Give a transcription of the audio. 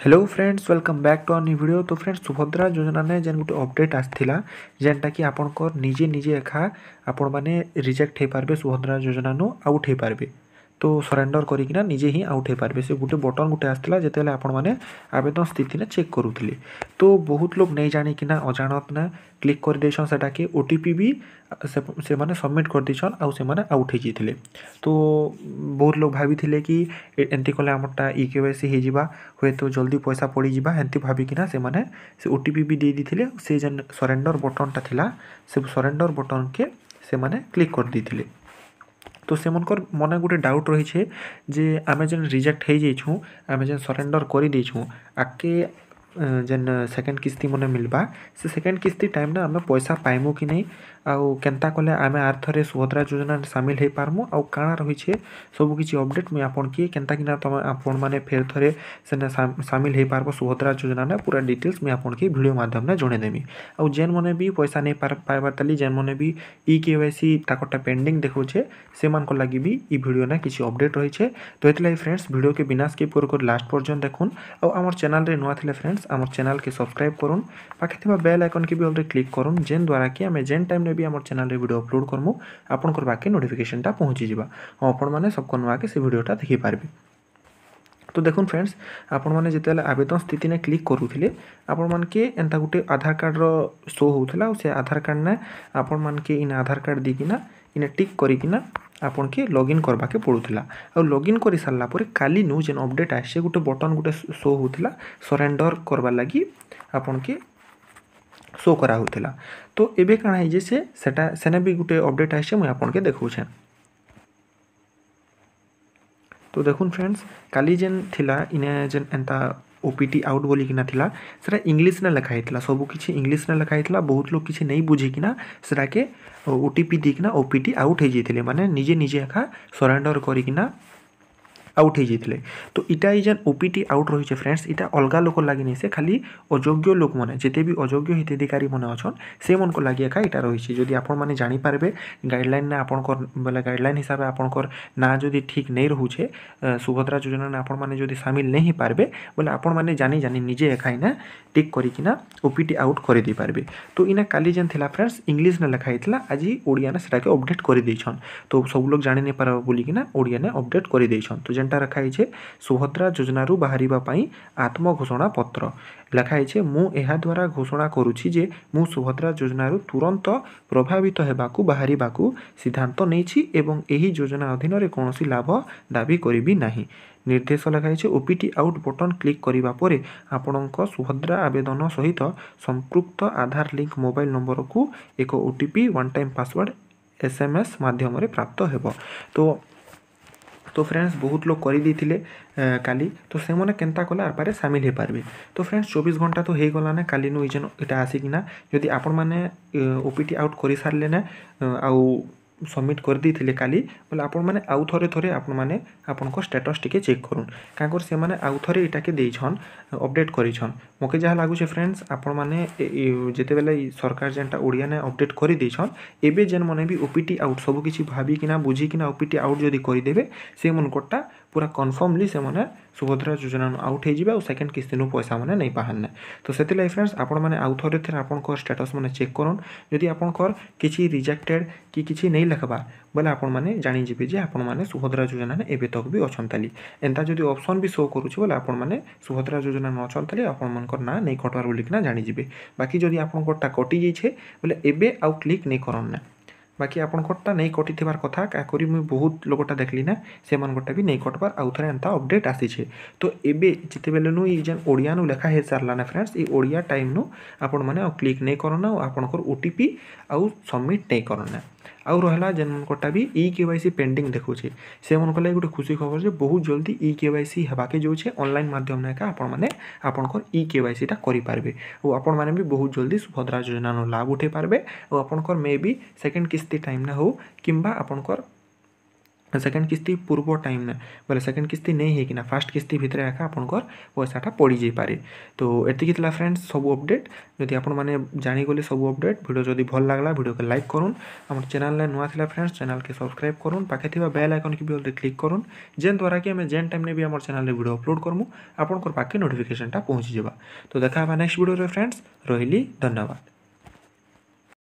Hello friends welcome back to new video. तो friends Subhadra Yojana ने जेन गोटे अपडेट आसाला जेनटा कि आपंकर निजे निजे एका आपण मैंने रिजेक्ट हो पारे सुभद्रा योजना नु आउट हो पारे तो सरेंडर करिकिना निजे ही आउट हो पारे से गोटे बटन गोटे आसाला जिते आपण मैंने आवेदन स्थिति ने चेक करुले तो बहुत लोग नहीं जाणिकिना अजाणत ना क्लिक कर देछन सेटा के ओटीपी भी से माने सबमिट कर देछन आउ से माने आउट हो जाते तो बहुत लोग भाभी कि एमती कले आमरटा ई केवाईसी हो जिबा हुए तो जल्दी पैसा पड़ जा एमती भाविकिना से ओटीपी भी दे दी से जेन सरेंडर बटनटा थिला से सरेंडर बटन के से माने क्लिक कर देते तो से मनकर मने गोटे डाउट रही है जे आमे जेन रिजेक्ट हो जाइछू आमे जेन सरेंडर कर देछू आके जेन सेकेंड किस्ती मने मिलबा से सेकेंड किस्ती टाइम ना आमे पैसा पाइमु कि नहीं आउ केनता कले आमे आर थरे सुभद्रा योजना सामिल हो पारमु आउ काଣା रही है सब किसी अपडेट मुझे आपन के केनता कि तुम आपण मैंने फेर थरे से सामिल हो पारबो सुभद्रा योजना ने पूरा डिटेल्स मुझे आपन के वीडियो माध्यम ने जणेदेमी आउ जेन मने भी पैसा नहीं पाइबार ताली जेन मने भी ई केवाईसी ताकटा पेंडिंग देखौछे से मान को लगी भी ई वीडियो ना किसी अपडेट रही है तो एतलाई फ्रेंड्स वीडियो के बिना स्किप कर लास्ट पर्यंत देखुन आउ आमर चैनल रे नुआ थिले फ्रेंड्स आमर चैनल के सब्सक्राइब करुन पाखे थिबा बेल आइकन के भी ऑलरेडी क्लिक करुन जेन द्वारा कि आमे जेन टाइम ने भी आमर चैनल रे वीडियो अपलोड करमु आपनकर बाकी नोटिफिकेशनटा पहुँची जिबा आपण माने सबको नुआ के से वीडियोटा देखि पारबे। तो देखुन फ्रेंड्स आपण मैंने जिते आवेदन स्थिति ने क्लिक करूले आपण मान के एंता गोटे आधार कार्ड रो शो होता से आधार कार्ड ने आपण मान के इन आधार कार्ड दीकिना इन टिक करिकिना आपन के लॉगिन करबा के पड़ूला और लॉगिन कर सारा पर काली नु जेन अपडेट आसे गोटे बटन गोटे शो होता सरेंडर करवा लगी आपन के शो करा होता तो एबे काଣା है जे सेटा सेने भी गोटे अपडेट आसे मुझे आपन के देखौछे। तो देखुन फ्रेंड्स काली जेन थिला इने जेन एंता ओपीटी आउट बोली किना थिला सेटा इंग्लिश ने लिखा हितला सब किछि इंग्लिश ने लिखा हितला बहुत लोग किछि नहीं बुझी किना सेटा के ओटीपी दिकिना ओपीटी आउट हो जाइथिले माने निजे निजे एका सरेंडर करिकिना आउट हो जाते तो इटा जेन ओपीटी आउट रही है फ्रेंड्स इटा अलग लोक लगे नहीं से खाली अयोग्य लोक मैंने जिते भी अयोग्य हिताधिकारी मैंने अच्छन से मन को लगे एका इटा रही है जदि आपण मैंने जानीपारे गाइडलाइन ने आपंकर बोले गाइडलाइन हिसाब से आपंकर ना जदि ठीक नहीं रोचे सुभद्रा योजना ने आपण मैंने जदि सामिल नहीं पारबे बोले आपण मैंने जानी जानी निजे एका इना टिक करिकिना ओपीटी आउट कर दे पारबे। तो इना काली जेन थिला फ्रेंड्स इंग्लिश ने लिखा हितला आज ओडिया ने सेटा के अपडेट कर देछन तो सब लोग जानि नहीं पारबे बोली किना ओडिया ने अपडेट कर देछन तो जेनटा रखाई सुभद्रा योजना रु बाहरिबा पई आत्म घोषणा पत्र लिखाई छे मु एहा द्वारा घोषणा करूछि जे मु सुभद्रा योजना रु तुरंत प्रभावित हेबाकू बाहरिबाकू सिद्धांत नेछि एवं एही योजना अधीन रे कोनोसी लाभ दाबी करिबि नाही। निर्देश लिखाई छे ओपीटी आउट बटन क्लिक करिबा परे आपणक सुभद्रा आवेदन सहित संपृक्त आधार लिंक मोबाइल नंबर को एक OTP one time password SMS माध्यम रे प्राप्त हेबो। तो फ्रेंड्स बहुत लोग कर देते काली तो से मैंने केनता कले आर पारे सामिल हो पारे। तो फ्रेंड्स 24 घंटा तो हो गला ना काली नु इजन इटा आसिकिना जदि आपण मैंने ओपीटी आउट कर सारे ना आउ सबमिट कर देते काली बोले आपण मैंने आउ थरे थरे आपण मैंने आपनको स्टेटस टिके चेक करूँ क्या से मैंने आउ थरे इटा के देछन अपडेट करिछन मके जहाँ लगुचे फ्रेंड्स आपण मैंने जिते बेले सरकार जेनटा ओडिया ने अपडेट कर देछन एबे जेन मने भी ओपीटी आउट सब किछि भाबी किना बुझी किना ओपीटी आउट जदि करिदेबे से मन कोटा पूरा कन्फर्मली से मैंने सुभद्रा योजना आउट हो जाए सेकेंड किस्ती नु पैसा मैंने नहीं पाहन तो से फ्रेंड्स आपण मैंने आउ थरे थरे आपंकर स्टेटस मैंने चेक करन जदि आपंकर किछि रिजेक्टेड कि किछि नहीं लिखबा बोले आपण मैंने जानिजे जे आपण मैंने सुभद्रा योजना ने एबे तक भी अछन ताली एंता जदि ऑप्शन भी शो करूछ बोले आपण मैंने सुभद्रा योजना न अछन ताली आपण मनकर ना नहीं कटवार बोली किना जानिजे बाकी जदि आपनकरटा कटि जाइछे बोले एबे आउ क्लिक नहीं करन ना बाकी आपनकरटा नहीं कटि थिबार कथा का करी मुई बहुत लोगटा देखली ना से मनकरटा भी नहीं कटबार आउ थरे एंता अपडेट आसीछे। तो एबे जिते बेले नु ई जेन ओडिया नु लिखा हे सारला ना फ्रेंड्स ई ओडिया टाइम नु आपण माने क्लिक नहीं करना आपनकर ओटीपी आउ सबमिट नहीं करना आउ रहा जेन मनकटा भी ई केवाईसी पेंडिंग देखुचे से मन लगे गोटे खुशी खबर जे बहुत जल्दी ई केवाईसी हेबाके जाउछे ऑनलाइन माध्यम ने का आपण माने आपनकर ई केवाईसी टा करि पारबे और आपण माने भी बहुत जल्दी सुभद्रा योजना नो लाभ उठे पारबे और आपनकर मे बी सेकंड किस्ती टाइम ना हो किंबा आपनकर सेकेंड किस्ती पूर्व टाइम में बोले सेकेंड किस्ती नहीं है कि ना फास्ट किस्ती भितर एका आपनकर पैसाटा पड़ी जाई पारे। तो एतिकी थिला फ्रेंड्स सब अपडेट। जदि आपण माने जानि गले सब अपडेट वीडियो जदि भल लागला वीडियो को लाइक करूँ। हमर चैनल ले नुआ थिला फ्रेंड्स चैनल के सब्सक्राइब करूँ। पाखे थिबा बेल आइकन के भी ऑल क्लिक करूँ जेन द्वारा कि हमें जेन टाइम ने भी हमर चैनल रे वीडियो अपलोड करमु आपनकर पाखे नोटिफिकेशन टा पहुंची जेबा। तो देखा बा नेक्स्ट वीडियो रे फ्रेंड्स। रहिली धन्यवाद।